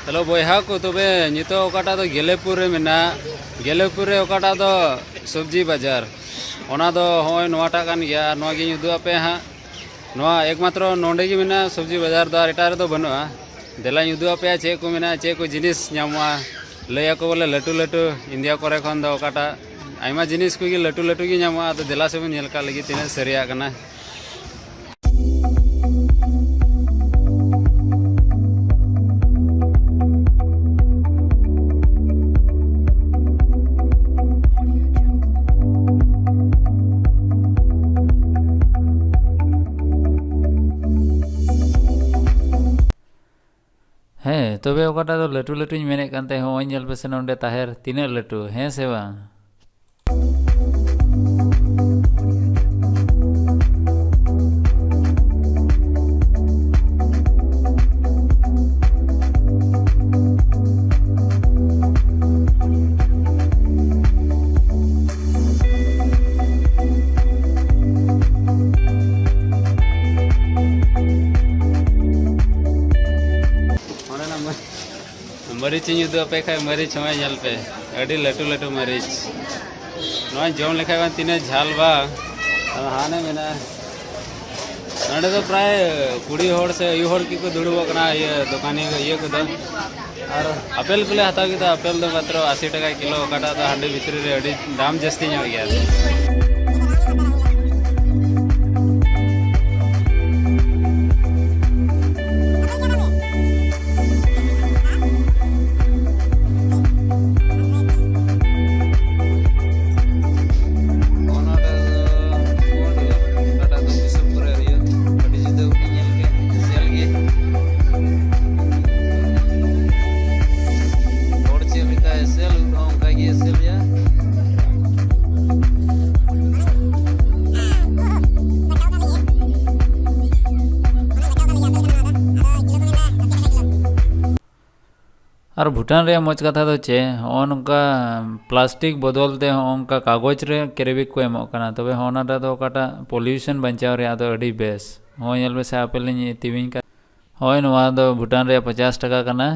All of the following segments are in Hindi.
चलो बॉयहा को तबे नितो ओकाटा दो गेलेपुर रे मेना गेलेपुर रे ओकाटा दो सब्जी बाजार ओना दो होय नोवाटा कान गया नोवा गे उदु आपे हा नोवा एकमात्र नोंडे गे मेना सब्जी बाजार दो एटा रे दो बनुआ देला उदु आपे चे को मेना चे को जिनिस ᱧᱟᱢᱚᱜᱼᱟ लैया को बोले लटू लटू इंडिया करे खन दो ओकाटा आइमा जिनिस को गे लटू लटू गे ᱧᱟᱢᱚᱜᱼᱟ तो देला से बन नेलका लगी तिना सरिया कना हैं तबे ओकाटा दो लटू लटू मेने कानते होय नेल पेसे नोंडे ताहेर तिना लटू हैं से बांग मरीच उदू पे खा मरीच हमें नल पे अड़ी लटू लटू मरीच नोआ जम लेखा तीन झाल बा हाने मेना नडे तो प्राय कुड़ी होड़ से यू होड़ की को दुड़ब कना ये दुकानी ये को दो और आपेल पेले हताव की आपेल दो मात्र 80 टका किलो ओकाटा तो हांडी भितरी रे अड़ी दाम जस्ती ᱧᱚᱜ गया और भूटान रे मज कथा तो चे उनका प्लास्टिक बदलते उनका कागज रे केरेबिक को एमो कना तबे होनाटा तो ओकाटा पोल्यूशन बचाव रे आदो अडी बेस होय नेल बेसे आपेल नि तिविन का होय नवा दो भूटान रे 50 टका कना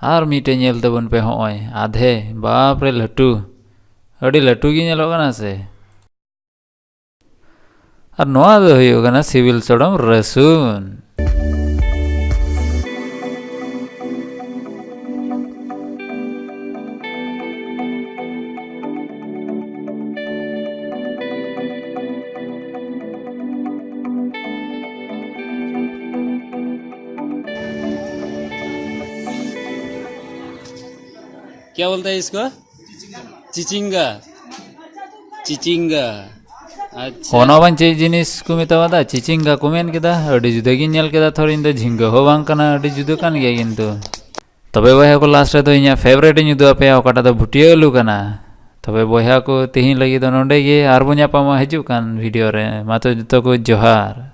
और मीटे नेल तबन पे होय आधे बाप रे लटू अड़ी लटू गी नेलो कना से और नोआ दो होयो कना सिविल सड़म रसून क्या बोलता है इसको चिचिंगा चिचिंगा अच्छा होना बन चे जिनिस को मितावादा चिचिंगा को मेन केदा अडी जुदा गी नेल केदा थोड़ी इंद झिंगा हो बांग कना अडी जुदा कान गया किंतु तबे बया को लास्ट रे तो इया फेवरेट इन जुदा पे ओकाटा तो भुटिया लु कना तबे बया को तिहिन लगी तो नोंडे गे आर बोन्या पामा हिजु कान वीडियो रे मातो जतो को जोहार।